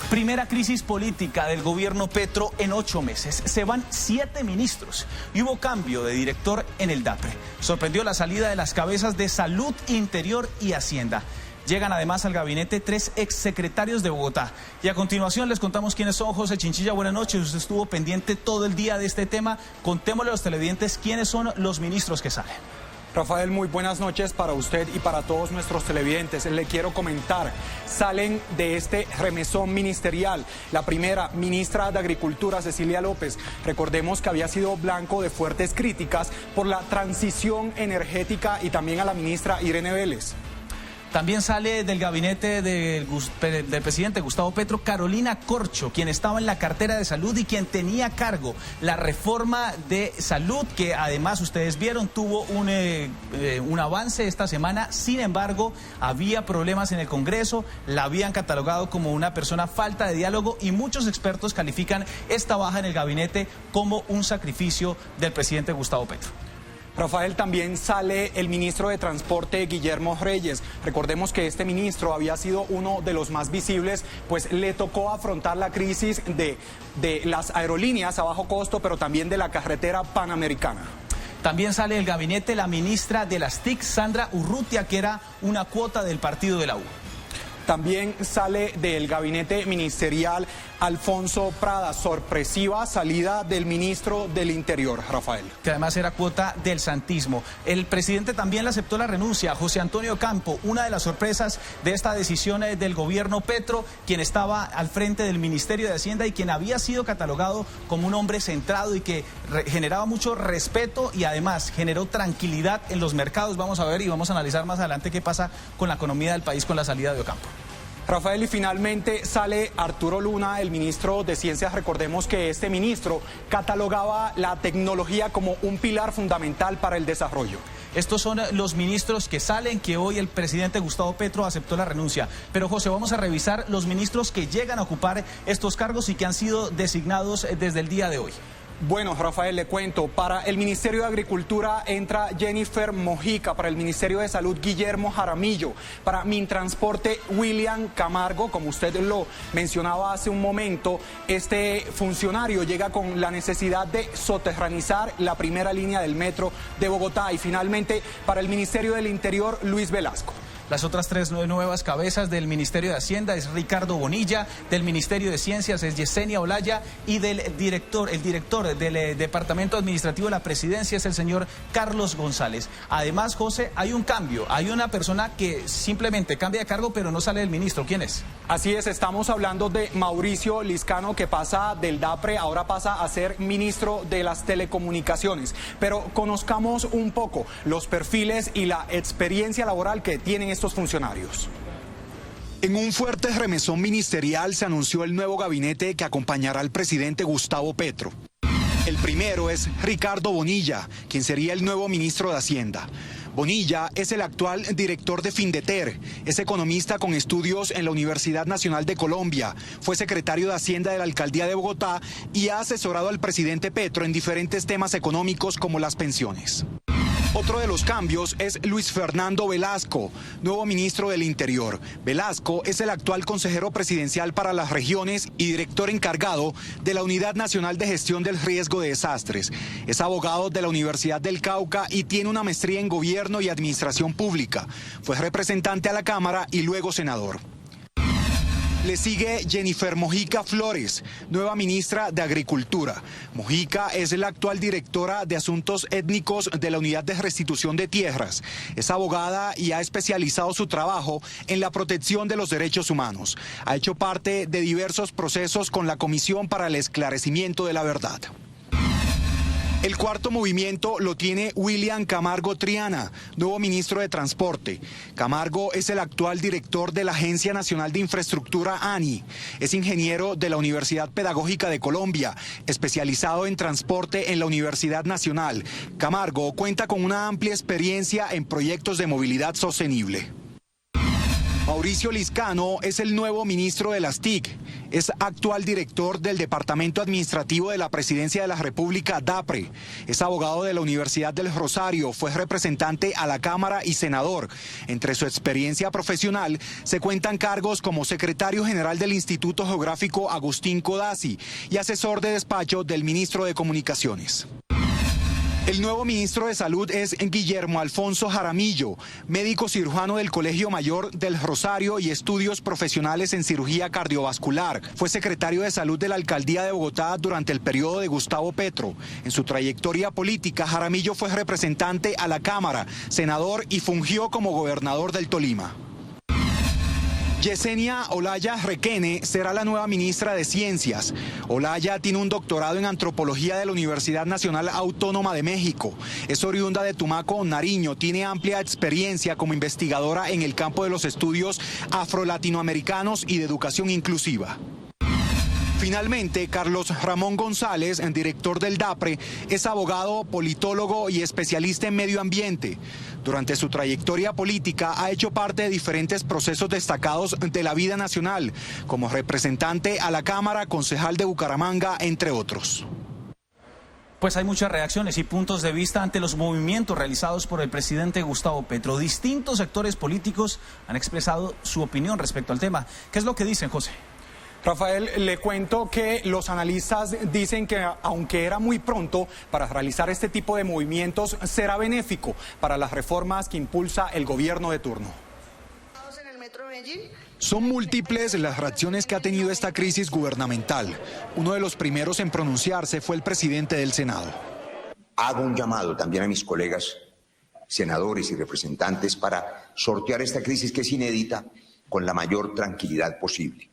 Primera crisis política del gobierno Petro en 8 meses. Se van 7 ministros y hubo cambio de director en el DAPRE. Sorprendió la salida de las cabezas de Salud, Interior y Hacienda. Llegan además al gabinete 3 exsecretarios de Bogotá. Y a continuación les contamos quiénes son. José Chinchilla, buenas noches. Usted estuvo pendiente todo el día de este tema. Contémosle a los televidentes quiénes son los ministros que salen. Rafael, muy buenas noches para usted y para todos nuestros televidentes. Le quiero comentar, salen de este remesón ministerial la primera ministra de Agricultura, Cecilia López. Recordemos que había sido blanco de fuertes críticas por la transición energética, y también a la ministra Irene Vélez. También sale del gabinete del presidente Gustavo Petro Carolina Corcho, quien estaba en la cartera de Salud y quien tenía a cargo la reforma de salud, que además ustedes vieron tuvo un avance esta semana. Sin embargo, había problemas en el Congreso, la habían catalogado como una persona falta de diálogo y muchos expertos califican esta baja en el gabinete como un sacrificio del presidente Gustavo Petro. Rafael, también sale el ministro de Transporte, Guillermo Reyes. Recordemos que este ministro había sido uno de los más visibles, pues le tocó afrontar la crisis de las aerolíneas a bajo costo, pero también de la carretera panamericana. También sale del gabinete la ministra de las TIC, Sandra Urrutia, que era una cuota del partido de la U. También sale del gabinete ministerial Alfonso Prada, sorpresiva salida del ministro del Interior, Rafael. Que además era cuota del santismo. El presidente también le aceptó la renuncia a José Antonio Campo, una de las sorpresas de esta decisión del gobierno Petro, quien estaba al frente del Ministerio de Hacienda y quien había sido catalogado como un hombre centrado y que generaba mucho respeto y además generó tranquilidad en los mercados. Vamos a ver y vamos a analizar más adelante qué pasa con la economía del país con la salida de Ocampo. Rafael, y finalmente sale Arturo Luna, el ministro de Ciencias. Recordemos que este ministro catalogaba la tecnología como un pilar fundamental para el desarrollo. Estos son los ministros que salen, que hoy el presidente Gustavo Petro aceptó la renuncia. Pero José, vamos a revisar los ministros que llegan a ocupar estos cargos y que han sido designados desde el día de hoy. Bueno, Rafael, le cuento, para el Ministerio de Agricultura entra Jennifer Mojica, para el Ministerio de Salud Guillermo Jaramillo, para Mintransporte William Camargo. Como usted lo mencionaba hace un momento, este funcionario llega con la necesidad de soterranizar la primera línea del metro de Bogotá. Y finalmente, para el Ministerio del Interior, Luis Velasco. Las otras 3 nuevas cabezas del Ministerio de Hacienda es Ricardo Bonilla, del Ministerio de Ciencias es Yesenia Olaya y el director del Departamento Administrativo de la Presidencia es el señor Carlos González. Además, José, hay un cambio, hay una persona que simplemente cambia de cargo pero no sale del ministro. ¿Quién es? Así es, estamos hablando de Mauricio Liscano, que pasa del DAPRE, ahora pasa a ser ministro de las Telecomunicaciones. Pero conozcamos un poco los perfiles y la experiencia laboral que tienen estos funcionarios. En un fuerte remesón ministerial se anunció el nuevo gabinete que acompañará al presidente Gustavo Petro. El primero es Ricardo Bonilla, quien sería el nuevo ministro de Hacienda. Bonilla es el actual director de Findeter, es economista con estudios en la Universidad Nacional de Colombia, fue secretario de Hacienda de la Alcaldía de Bogotá y ha asesorado al presidente Petro en diferentes temas económicos como las pensiones. Otro de los cambios es Luis Fernando Velasco, nuevo ministro del Interior. Velasco es el actual consejero presidencial para las regiones y director encargado de la Unidad Nacional de Gestión del Riesgo de Desastres. Es abogado de la Universidad del Cauca y tiene una maestría en Gobierno y Administración Pública. Fue representante a la Cámara y luego senador. Le sigue Jennifer Mojica Flores, nueva ministra de Agricultura. Mojica es la actual directora de Asuntos Étnicos de la Unidad de Restitución de Tierras. Es abogada y ha especializado su trabajo en la protección de los derechos humanos. Ha hecho parte de diversos procesos con la Comisión para el Esclarecimiento de la Verdad. El cuarto movimiento lo tiene William Camargo Triana, nuevo ministro de Transporte. Camargo es el actual director de la Agencia Nacional de Infraestructura ANI. Es ingeniero de la Universidad Pedagógica de Colombia, especializado en transporte en la Universidad Nacional. Camargo cuenta con una amplia experiencia en proyectos de movilidad sostenible. Mauricio Lizcano es el nuevo ministro de las TIC. Es actual director del Departamento Administrativo de la Presidencia de la República, DAPRE. Es abogado de la Universidad del Rosario, fue representante a la Cámara y senador. Entre su experiencia profesional se cuentan cargos como secretario general del Instituto Geográfico Agustín Codazzi y asesor de despacho del ministro de Comunicaciones. El nuevo ministro de Salud es Guillermo Alfonso Jaramillo, médico cirujano del Colegio Mayor del Rosario y estudios profesionales en cirugía cardiovascular. Fue secretario de Salud de la Alcaldía de Bogotá durante el periodo de Gustavo Petro. En su trayectoria política, Jaramillo fue representante a la Cámara, senador y fungió como gobernador del Tolima. Yesenia Olaya Requene será la nueva ministra de Ciencias. Olaya tiene un doctorado en antropología de la Universidad Nacional Autónoma de México. Es oriunda de Tumaco, Nariño. Tiene amplia experiencia como investigadora en el campo de los estudios afrolatinoamericanos y de educación inclusiva. Finalmente, Carlos Ramón González, director del DAPRE, es abogado, politólogo y especialista en medio ambiente. Durante su trayectoria política ha hecho parte de diferentes procesos destacados de la vida nacional, como representante a la Cámara, concejal de Bucaramanga, entre otros. Pues hay muchas reacciones y puntos de vista ante los movimientos realizados por el presidente Gustavo Petro. Distintos sectores políticos han expresado su opinión respecto al tema. ¿Qué es lo que dicen, José? Rafael, le cuento que los analistas dicen que aunque era muy pronto para realizar este tipo de movimientos, será benéfico para las reformas que impulsa el gobierno de turno. Son múltiples las reacciones que ha tenido esta crisis gubernamental. Uno de los primeros en pronunciarse fue el presidente del Senado. Hago un llamado también a mis colegas senadores y representantes para sortear esta crisis que es inédita con la mayor tranquilidad posible.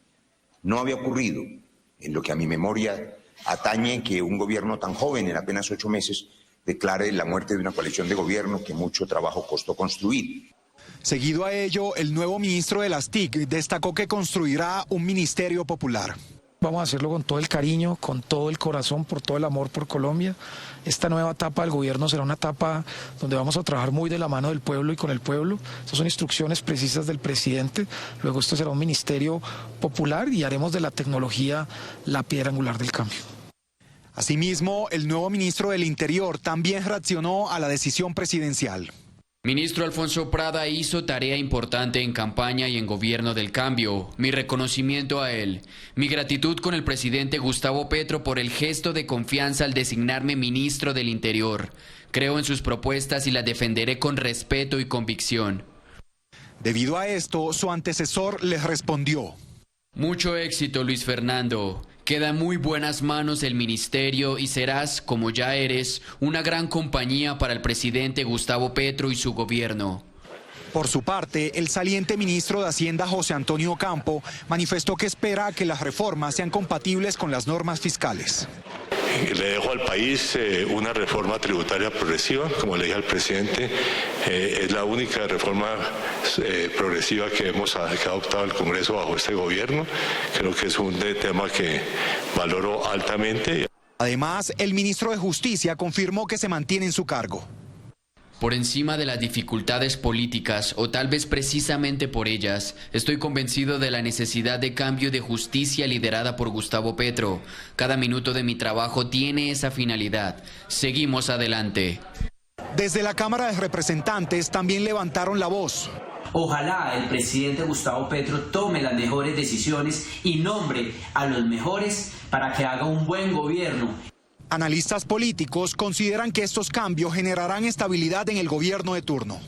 No había ocurrido, en lo que a mi memoria atañe, que un gobierno tan joven, en apenas 8 meses, declare la muerte de una coalición de gobierno que mucho trabajo costó construir. Seguido a ello, el nuevo ministro de las TIC destacó que construirá un ministerio popular. Vamos a hacerlo con todo el cariño, con todo el corazón, por todo el amor por Colombia. Esta nueva etapa del gobierno será una etapa donde vamos a trabajar muy de la mano del pueblo y con el pueblo. Estas son instrucciones precisas del presidente. Luego esto será un ministerio popular y haremos de la tecnología la piedra angular del cambio. Asimismo, el nuevo ministro del Interior también reaccionó a la decisión presidencial. Ministro Alfonso Prada hizo tarea importante en campaña y en gobierno del cambio. Mi reconocimiento a él. Mi gratitud con el presidente Gustavo Petro por el gesto de confianza al designarme ministro del Interior. Creo en sus propuestas y las defenderé con respeto y convicción. Debido a esto, su antecesor les respondió. Mucho éxito, Luis Fernando. Queda en muy buenas manos el ministerio y serás, como ya eres, una gran compañía para el presidente Gustavo Petro y su gobierno. Por su parte, el saliente ministro de Hacienda, José Antonio Campo, manifestó que espera que las reformas sean compatibles con las normas fiscales. Le dejo al país una reforma tributaria progresiva, como le dije al presidente, es la única reforma progresiva que ha adoptado el Congreso bajo este gobierno. Creo que es un tema que valoro altamente. Además, el ministro de Justicia confirmó que se mantiene en su cargo. Por encima de las dificultades políticas, o tal vez precisamente por ellas, estoy convencido de la necesidad de cambio de justicia liderada por Gustavo Petro. Cada minuto de mi trabajo tiene esa finalidad. Seguimos adelante. Desde la Cámara de Representantes también levantaron la voz. Ojalá el presidente Gustavo Petro tome las mejores decisiones y nombre a los mejores para que haga un buen gobierno. Analistas políticos consideran que estos cambios generarán estabilidad en el gobierno de turno.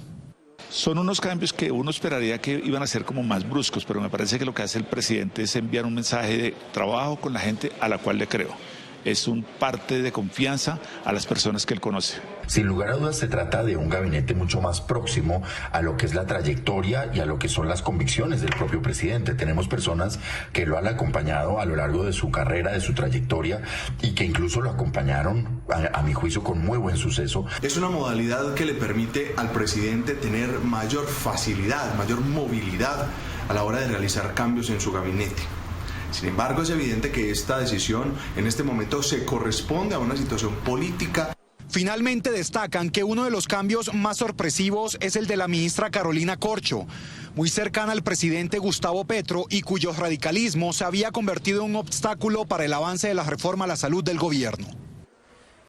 Son unos cambios que uno esperaría que iban a ser como más bruscos, pero me parece que lo que hace el presidente es enviar un mensaje de trabajo con la gente a la cual le creo. Es un parte de confianza a las personas que él conoce. Sin lugar a dudas se trata de un gabinete mucho más próximo a lo que es la trayectoria y a lo que son las convicciones del propio presidente. Tenemos personas que lo han acompañado a lo largo de su carrera, de su trayectoria, y que incluso lo acompañaron, a mi juicio, con muy buen suceso. Es una modalidad que le permite al presidente tener mayor facilidad, mayor movilidad a la hora de realizar cambios en su gabinete. Sin embargo, es evidente que esta decisión en este momento se corresponde a una situación política. Finalmente destacan que uno de los cambios más sorpresivos es el de la ministra Carolina Corcho, muy cercana al presidente Gustavo Petro y cuyo radicalismo se había convertido en un obstáculo para el avance de la reforma a la salud del gobierno.